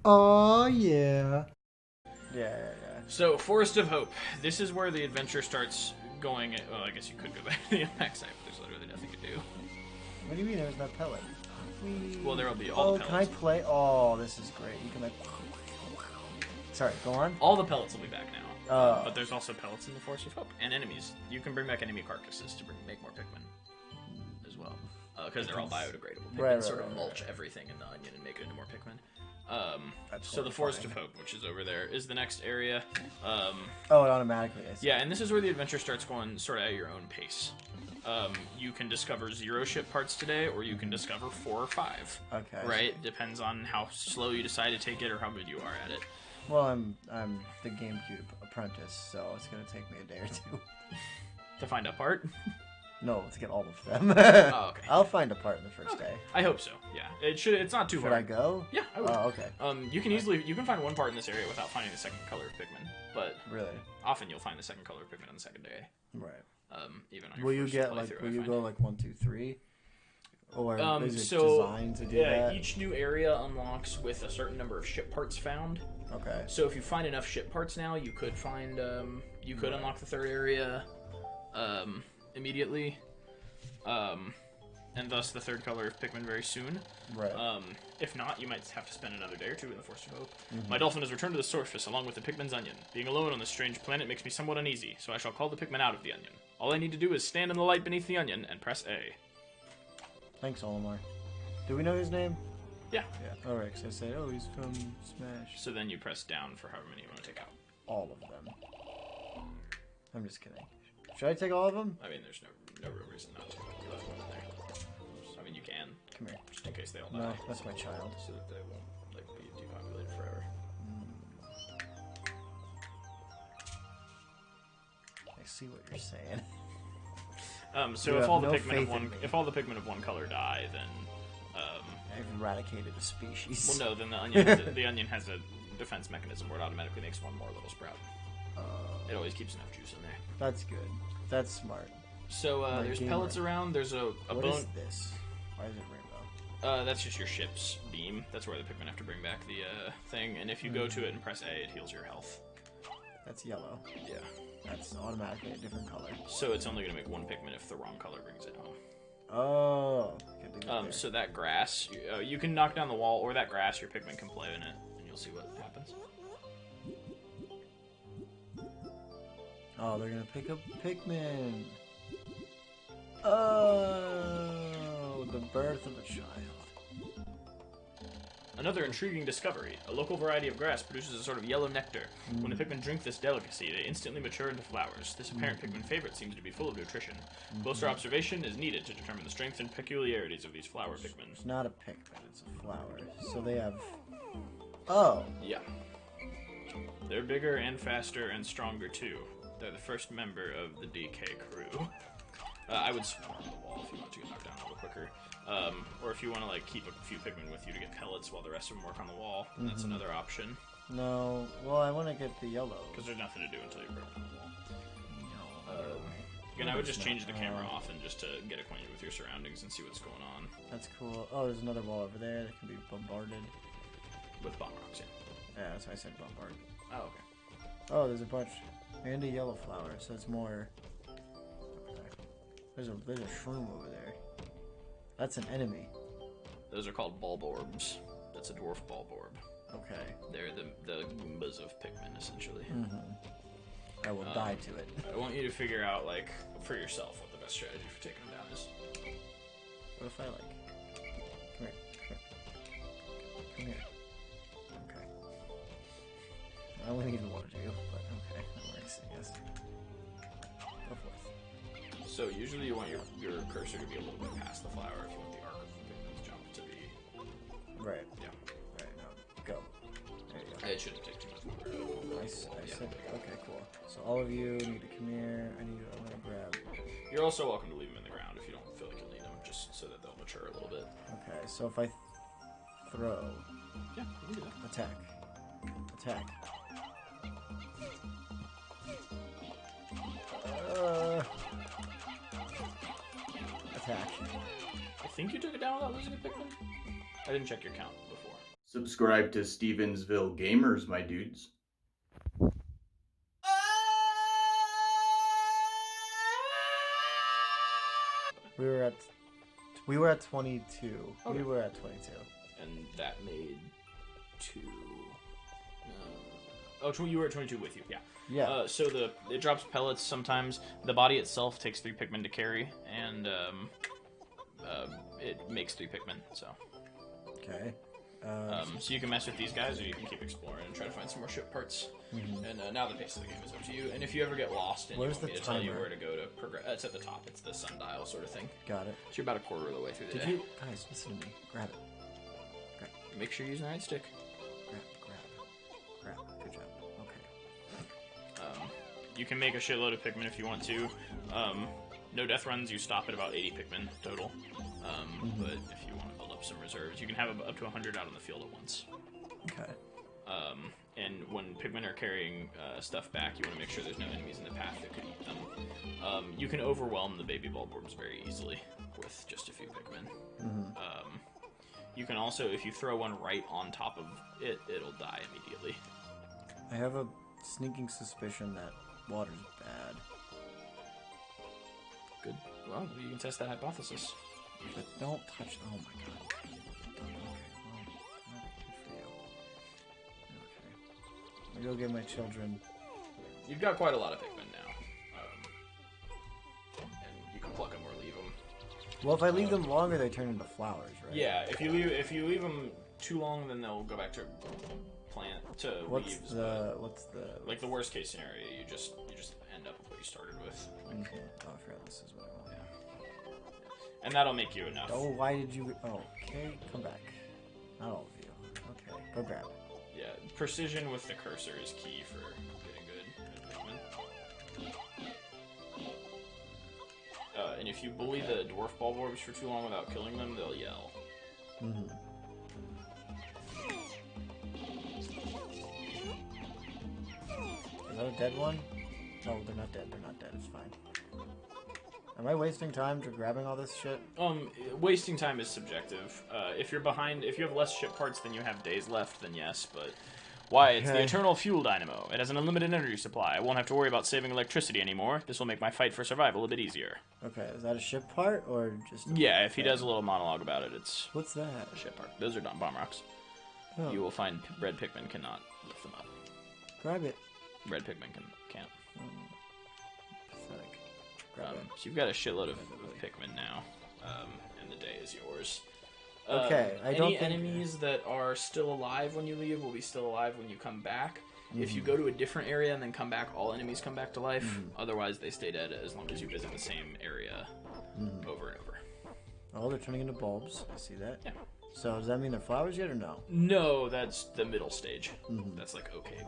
Oh, yeah. So, Forest of Hope. This is where the adventure starts going. Well, I guess you could go back to the back side, but there's literally nothing to do. What do you mean there's no pellet? Well, there will be all the can pellets. I play? Oh, this is great. You can like... Sorry, go on. All the pellets will be back now. Oh. But there's also pellets in the Forest of Hope. And enemies. You can bring back enemy carcasses to make more Pikmin as well. Because they're all biodegradable. Pikmin sort of mulch everything in the onion and make it into more Pikmin. So the Forest of Hope, which is over there, is the next area. Oh, it automatically is. Yeah, and this is where the adventure starts going sort of at your own pace. You can discover 0 ship parts today, or you can discover 4 or 5. Okay. Right? Depends on how slow you decide to take it or how good you are at it. Well, I'm the GameCube apprentice, so it's gonna take me a day or two. To find a part? No, to get all of them. Oh, okay. I'll find a part in the first day. I hope so. Yeah, it's not too hard. Should I go? Yeah, I would. Oh, okay. You can find one part in this area without finding the second color of Pikmin, but really, often you'll find the second color of Pikmin on the second day. Right. Even on your will you first get playthrough, like? Will you go like 1, 2, 3? Or is it so, designed to do that? Each new area unlocks with a certain number of ship parts found. Okay. So if you find enough ship parts now, you could find unlock the third area immediately. And thus the third color of Pikmin very soon. Right. If not, you might have to spend another day or two in the Forest of Hope. My dolphin has returned to the surface along with the Pikmin's onion. Being alone on this strange planet makes me somewhat uneasy, so I shall call the Pikmin out of the onion. All I need to do is stand in the light beneath the onion and press A. Thanks, Olimar. Do we know his name? Yeah. Yeah. All right. Because I say, oh, he's from Smash. So then you press down for however many you want to take out. All of them. I'm just kidding. Should I take all of them? I mean, there's no real reason not to. You left one in there. I mean, you can. Come here. Just in case they all die. No, that's my child. So that they won't be depopulated forever. I see what you're saying. So if all the Pikmin of one color die, then I've eradicated a species. well, no, then the onion has a defense mechanism where it automatically makes one more little sprout. It always keeps enough juice in there. That's good. That's smart. So there's pellets around. There's a what bone. Is this? Why is it rainbow? That's just your ship's beam. That's where the Pikmin have to bring back the thing. And if you go to it and press A, it heals your health. That's yellow. Yeah. That's automatically a different color. So it's only going to make one Pikmin if the wrong color brings it home. Oh. So that grass, you can knock down the wall, or that grass, your Pikmin can play in it, and you'll see what happens. Oh, they're gonna pick up Pikmin. Oh, the birth of a child. Another intriguing discovery. A local variety of grass produces a sort of yellow nectar. When the Pikmin drink this delicacy, they instantly mature into flowers. This apparent Pikmin favorite seems to be full of nutrition. Closer observation is needed to determine the strength and peculiarities of these flower Pikmin. It's not a Pikmin, it's a flower. So they have... Oh! Yeah. They're bigger and faster and stronger too. They're the first member of the DK crew. I would swarm the wall if you want to get knocked down a little quicker. Or if you want to like keep a few Pikmin with you to get pellets while the rest of them work on the wall, that's another option. No, well, I want to get the yellow. Because there's nothing to do until you break the wall. No. Again, I would just change the camera off and just to get acquainted with your surroundings and see what's going on. That's cool. Oh, there's another wall over there that can be bombarded. With bomb rocks, yeah. Yeah, that's why I said bombard. Oh, okay. Oh, there's a bunch. And a yellow flower, so it's more... There's a shroom over there. That's an enemy. Those are called Bulborbs. That's a dwarf Bulborb. Okay. They're the Goombas of Pikmin, essentially. I will die to it. I want you to figure out, like, for yourself what the best strategy for taking them down is. What if I, like... Come here. Come here. Okay. I only need one of you, but okay. That works, I guess. Go forth. So usually you want your cursor to be a little bit past the flower if you want the arc of the Pikmin's jump to be... Right. Yeah. Right, now, go. There you go. It shouldn't take too much longer. I said, okay, cool. So all of you need to come here. I'm gonna grab... You're also welcome to leave them in the ground if you don't feel like you'll need them, just so that they'll mature a little bit. Okay, so if I throw... Yeah, you can do that. Attack. Attack. Attack. I think you took it down without losing a Pikmin? I didn't check your count before. Subscribe to StevensvilleGamers, my dudes. We were at 22. Okay. We were at 22. And that made 2. You were at 22 with you, yeah. Yeah. So it drops pellets sometimes. The body itself takes 3 Pikmin to carry, and it makes 3 Pikmin, so. Okay. So you can mess with these guys, or you can keep exploring and try to find some more ship parts. Mm-hmm. And now the pace of the game is up to you. And if you ever get lost and Where's you want me the to tell you timer? where to go to progress, it's at the top. It's the sundial sort of thing. Got it. So you're about a quarter of the way through the Did day. you guys listen to me? Grab it. Make sure you're using the right stick. Grab. Good job. Okay. You can make a shitload of Pikmin if you want to. No death runs, you stop at about 80 Pikmin total. But if you want to build up some reserves, you can have up to 100 out on the field at once. Okay. And when Pikmin are carrying stuff back, you want to make sure there's no enemies in the path that could eat them. You can overwhelm the baby Bulborbs very easily with just a few Pikmin. You can also, if you throw one right on top of it, it'll die immediately. I have a sneaking suspicion that water's bad. Good. Well, you can test that hypothesis. But don't touch. Oh my god. Okay. Well, good for you. Okay. I'm gonna go get my children. You've got quite a lot of Pikmin now. And you can pluck them or leave them. Well, if I leave them longer, they turn into flowers, right? Yeah, if you leave them too long, then they'll go back to What's leaves. the Like the worst case scenario, you just end up with what you started with. Oh, I forgot this is what I want. And that'll make you enough. Oh, why did you? Oh, okay, come back. Not all of you. Okay, go grab it. Yeah, precision with the cursor is key for getting good at Pikmin. And if you bully the dwarf Bulborbs for too long without killing them, they'll yell. Is that a dead one? No, they're not dead. They're not dead. It's fine. Am I wasting time to grabbing all this shit? Wasting time is subjective. If you're behind, if you have less ship parts than you have days left, then yes, but... Why, it's the eternal fuel dynamo. It has an unlimited energy supply. I won't have to worry about saving electricity anymore. This will make my fight for survival a bit easier. Okay, is that a ship part, or just... Yeah, if he does a little monologue about it, it's What's that? a ship part. Those are bomb rocks. Oh. You will find red Pikmin cannot lift them up. Grab it. Red Pikmin can't. Pathetic. Grab it. So you've got a shitload of Pikmin now, and the day is yours. Okay, I don't Any think... enemies that are still alive when you leave will be still alive when you come back. If you go to a different area and then come back, all enemies come back to life. Otherwise, they stay dead as long as you visit the same area over and over. Oh, they're turning into bulbs. I see that. Yeah. So does that mean they're flowers yet, or no? No, that's the middle stage. That's like okay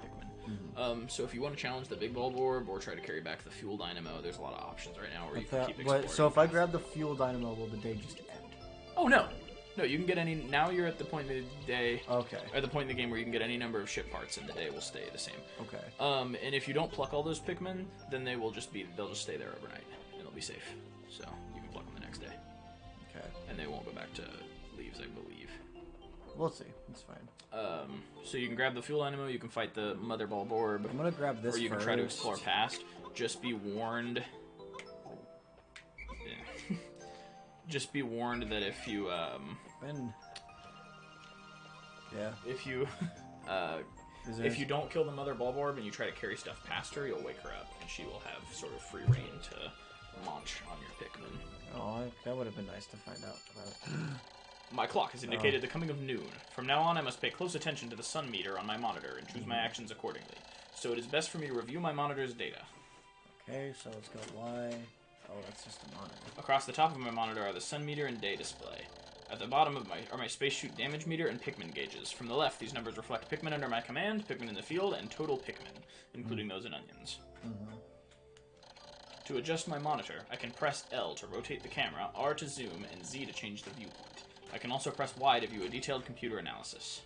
Pikmin. So if you want to challenge the big Bulborb or try to carry back the fuel dynamo, there's a lot of options right now where you can keep exploring. So if I grab the fuel dynamo, will the day just end? Oh no! No, you can get any... Now you're at the point in the day... Okay. At the point in the game where you can get any number of ship parts and the day will stay the same. Okay. And if you don't pluck all those Pikmin, then they will just be... They'll just stay there overnight. And they'll be safe. So, you can pluck them the next day. Okay. And they won't go back to leaves, I believe. We'll see. It's fine. So you can grab the fuel dynamo, you can fight the Mother Bulborb. I'm gonna grab this Or you first. can try to explore past. Just be warned... Just be warned that if you, Yeah. If you, if you don't kill the Mother Bulborb and you try to carry stuff past her, you'll wake her up, and she will have sort of free reign to launch on your Pikmin. Oh, that would have been nice to find out about. My clock has indicated the coming of noon. From now on, I must pay close attention to the sun meter on my monitor and choose my actions accordingly. So it is best for me to review my monitor's data. Okay, so let's go Y. Oh, that's just a monitor. Across the top of my monitor are the sun meter and day display. At the bottom of my space chute damage meter and Pikmin gauges. From the left, these numbers reflect Pikmin under my command, Pikmin in the field, and total Pikmin, including those in onions. To adjust my monitor, I can press L to rotate the camera, R to zoom, and Z to change the viewpoint. I can also press Y to view a detailed computer analysis.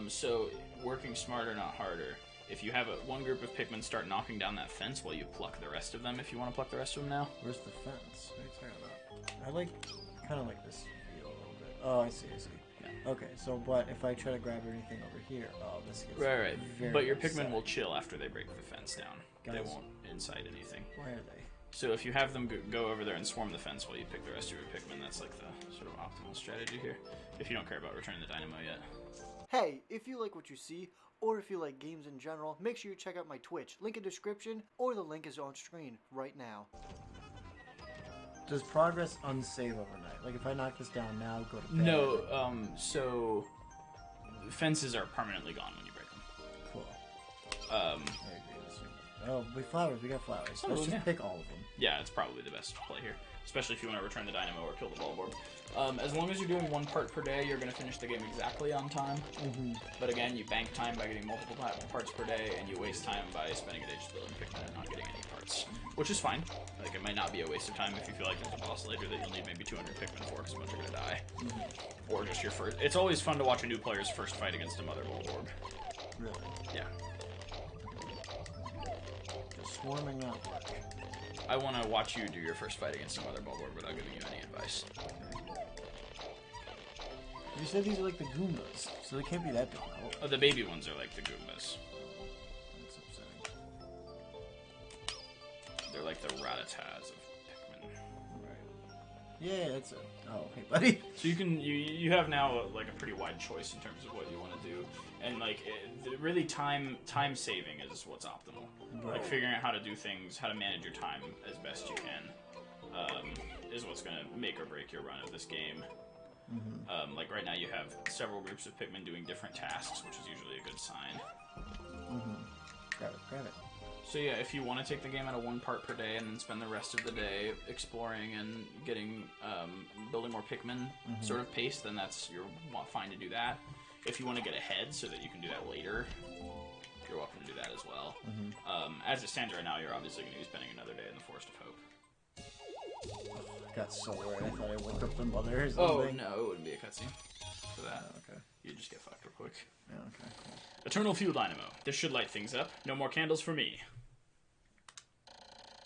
So, working smarter, not harder. If you have one group of Pikmin start knocking down that fence while you pluck the rest of them, if you want to pluck the rest of them now. Where's the fence? What are you talking about? I kind of like this feel a little bit. Oh, I see. Yeah. Okay, so but if I try to grab anything over here, oh, this gets Right. very But your upset. Pikmin will chill after they break the fence down. They Guys. won't incite anything. Where are they? So if you have them go over there and swarm the fence while you pick the rest of your Pikmin, that's like the sort of optimal strategy here. If you don't care about returning the dynamo yet. Hey, if you like what you see, or if you like games in general, make sure you check out my Twitch. Link in description, or the link is on screen right now. Does progress unsave overnight? Like if I knock this down now, go to bed. No, so fences are permanently gone when you break them. Cool. I agree with you. Oh, we got flowers. Some Let's of them, just yeah. pick all of them. Yeah, it's probably the best play here, especially if you want to return the dynamo or kill the Bulborb. As long as you're doing 1 part per day, you're going to finish the game exactly on time. But again, you bank time by getting multiple parts per day, and you waste time by spending a day just building Pikmin and not getting any parts, which is fine. Like, it might not be a waste of time if you feel like there's a boss later that you'll need maybe 200 Pikmin for, because a bunch are going to die. Or just your first. It's always fun to watch a new player's first fight against a Mother Bulborb. Really? Yeah. Just swarming that work. I want to watch you do your first fight against a Mother Bulborb without giving you any advice. You said these are like the Goombas, so they can't be that difficult. Oh, the baby ones are like the Goombas. That's upsetting. They're like the Ratatas of Pikmin. Right. Yeah, that's it. Oh, hey, buddy. So you have now like a pretty wide choice in terms of what you want to do, and like really time saving is what's optimal. Right. Like figuring out how to do things, how to manage your time as best you can, is what's going to make or break your run of this game. Like right now you have several groups of Pikmin doing different tasks, which is usually a good sign. Grab it. So yeah, if you want to take the game out of 1 part per day and then spend the rest of the day exploring and getting building more Pikmin sort of pace, then you're fine to do that. If you want to get ahead so that you can do that later, you're welcome to do that as well. As it stands right now, you're obviously going to be spending another day in the Forest of Hope. I got so worried. I thought I woke up the mother or Oh something. no, it wouldn't be a cutscene for that. Oh, okay. You just get fucked real quick. Yeah, okay, cool. Eternal Fuel Dynamo. This should light things up. No more candles for me.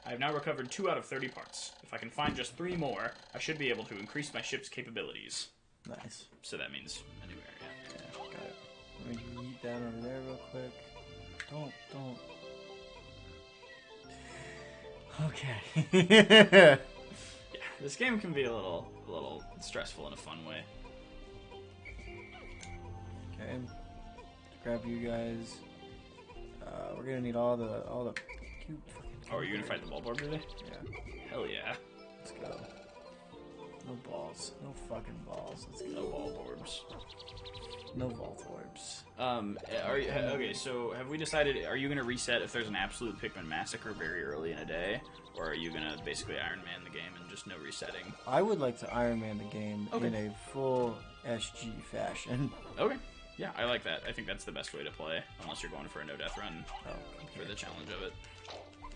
I have now recovered 2 out of 30 parts. If I can find just 3 more, I should be able to increase my ship's capabilities. Nice. So that means a new area. Yeah, got it. Let me yeet down over there real quick. Don't. Okay. Yeah, this game can be a little stressful in a fun way. Okay. Grab you guys. We're gonna need all the cute. Oh, are you gonna fight the Bulborb today? Yeah. Hell yeah. Let's go. No balls. No fucking balls. Let's No go. Bulborbs. No vault orbs. Okay, so have we decided, are you going to reset if there's an absolute Pikmin massacre very early in a day? Or are you going to basically Iron Man the game and just no resetting? I would like to Iron Man the game Okay. in a full SG fashion. Okay. Yeah, I like that. I think that's the best way to play, unless you're going for a no-death run for the challenge of it.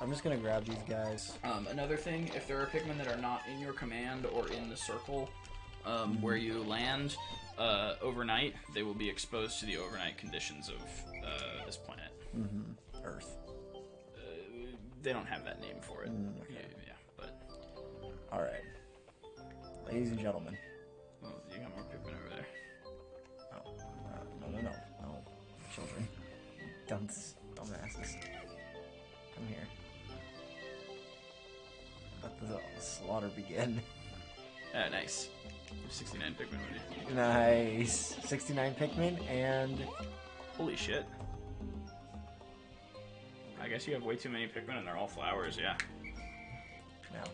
I'm just gonna grab these guys. Another thing, if there are Pikmin that are not in your command or in the circle where you land overnight, they will be exposed to the overnight conditions of this planet. Earth. They don't have that name for it. Okay. Yeah, but... Alright. Ladies and gentlemen. Well, you got more Pikmin over there. Oh. No. Children. Dumbasses. Come here. Let the slaughter begin. Nice. 69 Pikmin with you. Nice. 69 Pikmin and... Holy shit. I guess you have way too many Pikmin and they're all flowers, yeah. Now.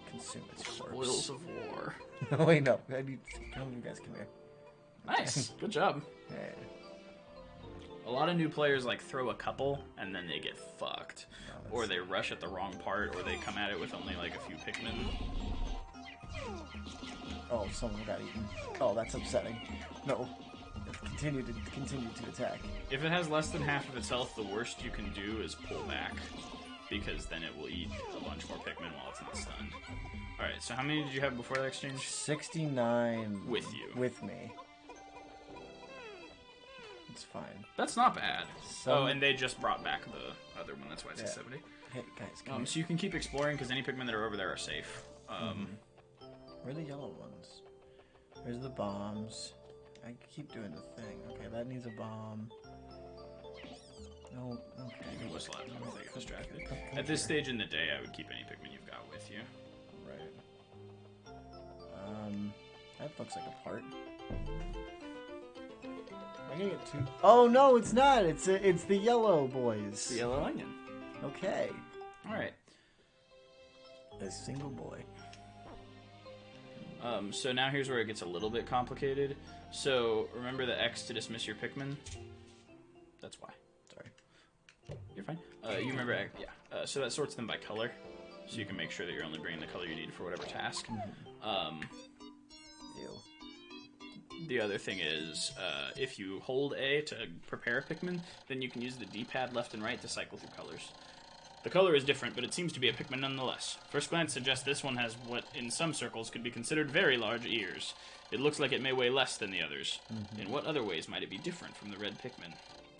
Consume its corpse. Spoils of war. No, wait, no. I need... You guys come here. Nice. Good job. Yeah. A lot of new players like throw a couple and then they get fucked. Or they rush at the wrong part, or they come at it with only like a few Pikmin. Oh, someone got eaten. Oh, that's upsetting. No. Continue to attack. If it has less than half of its health, the worst you can do is pull back. Because then it will eat a bunch more Pikmin while it's not stunned. Alright, so how many did you have before that exchange? 69 With you. With me. It's fine. That's not bad. Some... Oh, and they just brought back the other one, that's why it's 70. Hey, guys, come here. So you can keep exploring, because any Pikmin that are over there are safe. Where are the yellow ones? There's the bombs. I keep doing the thing. Okay, that needs a bomb. No, okay. You can whistle at them if they get distracted. Come At this here. stage in the day, I would keep any Pikmin you've got with you. Right. That looks like a part. I'm gonna get two. Oh no, it's not. It's the yellow boys. The yellow onion. Okay. All right. A single boy. So now here's where it gets a little bit complicated. So remember the X to dismiss your Pikmin? That's why. Sorry. You're fine. You remember X? Yeah. So that sorts them by color, so you can make sure that you're only bringing the color you need for whatever task. Ew. The other thing is, if you hold A to prepare a Pikmin, then you can use the D-pad left and right to cycle through colors. The color is different, but it seems to be a Pikmin nonetheless. First glance suggests this one has what, in some circles, could be considered very large ears. It looks like it may weigh less than the others. In what other ways might it be different from the red Pikmin?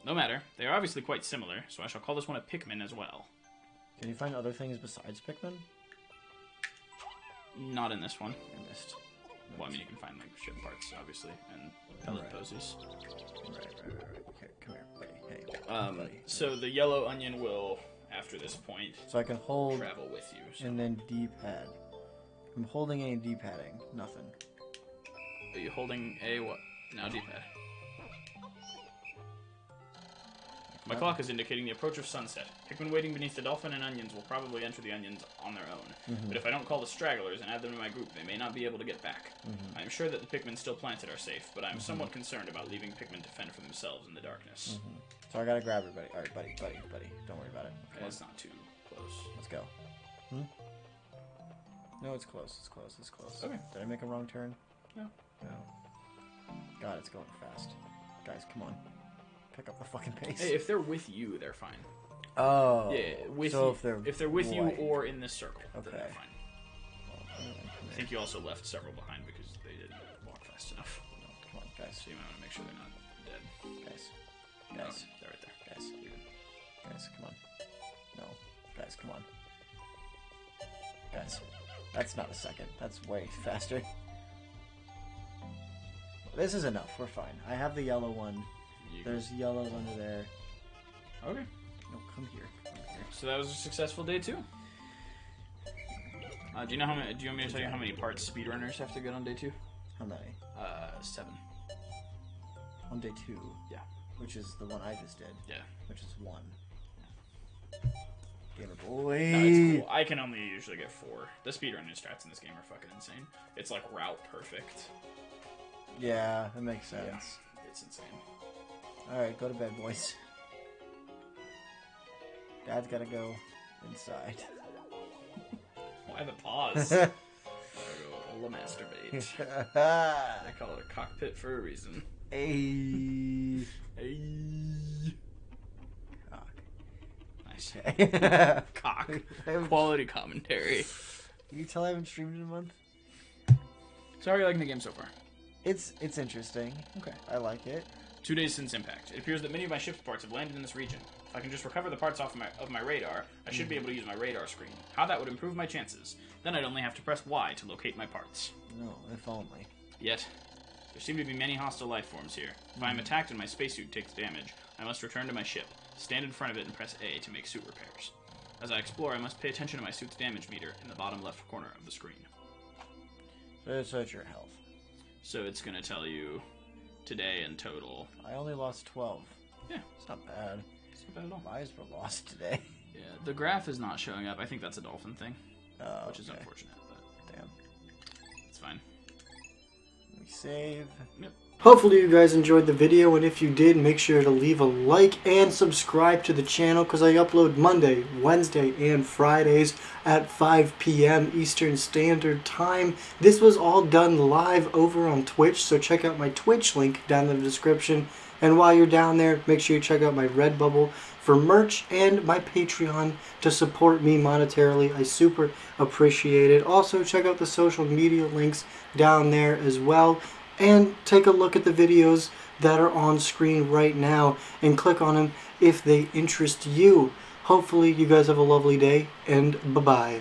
No matter, they are obviously quite similar, so I shall call this one a Pikmin as well. Can you find other things besides Pikmin? Not in this one. I missed. Well, I mean, you can find, like, ship parts, obviously, and pellet posies. Right. Okay, come here, buddy. Hey, buddy. So the yellow onion will, after this point, So I can hold travel with you. So. and then D-pad. I'm holding any D-padding. Nothing. Are you holding A what? Now D-pad. My clock is indicating the approach of sunset. Pikmin waiting beneath the dolphin and onions will probably enter the onions on their own. But if I don't call the stragglers and add them to my group, they may not be able to get back. I am sure that the Pikmin still planted are safe, but I am somewhat concerned about leaving Pikmin to fend for themselves in the darkness. So I gotta grab everybody. Alright, buddy. Don't worry about it. Okay, it's not too close. Let's go. No, it's close. It's close. Okay. Did I make a wrong turn? No. God, it's going fast. Guys, come on. Pick up the fucking pace. Hey, if they're with you, they're fine. Oh. Yeah, with so you. If they're with you right. or in this circle, then Okay. they're fine. I think you also left several behind because they didn't walk fast enough. No, come on, guys. So you might want to make sure they're not dead. Guys. No, they're right there. Guys. You're good. Guys, come on. No. Guys, come on. Guys. That's not a second. That's way faster. This is enough. We're fine. I have the yellow one. There's yellows under there. Okay. No, come here. So that was a successful day 2. Do you know how many? Do you want me to tell you how many parts speedrunners have to get on day 2? How many? 7. On day 2. Yeah. Which is the one I just did. Yeah. Which is 1. Gamer boy. No, it's cool. I can only usually get 4. The speedrunning strats in this game are fucking insane. It's like route perfect. Yeah, that makes sense. Yeah, it's insane. Alright, go to bed, boys. Dad's gotta go inside. Why the pause? Gotta go masturbate. I call it a cockpit for a reason. Hey. Hey. Cock. Nice. Okay. Cock. Quality commentary. Can you tell I haven't streamed in a month? So how are you liking the game so far? It's interesting. Okay. I like it. 2 days since impact. It appears that many of my ship's parts have landed in this region. If I can just recover the parts off of my radar, I should be able to use my radar screen. How that would improve my chances. Then I'd only have to press Y to locate my parts. No, if only. Yet, there seem to be many hostile life forms here. If I am attacked and my spacesuit takes damage, I must return to my ship, stand in front of it and press A to make suit repairs. As I explore, I must pay attention to my suit's damage meter in the bottom left corner of the screen. So it's your health. So it's going to tell you today in total. I only lost 12. Yeah. It's not bad. It's not bad at all. My eyes were lost today. Yeah, the graph is not showing up. I think that's a dolphin thing, which is Okay. unfortunate, but Damn. it's fine. We save. Yep. Hopefully you guys enjoyed the video, and if you did, make sure to leave a like and subscribe to the channel because I upload Monday, Wednesday, and Fridays at 5 p.m. Eastern Standard Time. This was all done live over on Twitch, so check out my Twitch link down in the description. And while you're down there, make sure you check out my Redbubble for merch and my Patreon to support me monetarily. I super appreciate it. Also, check out the social media links down there as well. And take a look at the videos that are on screen right now and click on them if they interest you. Hopefully you guys have a lovely day, and bye-bye.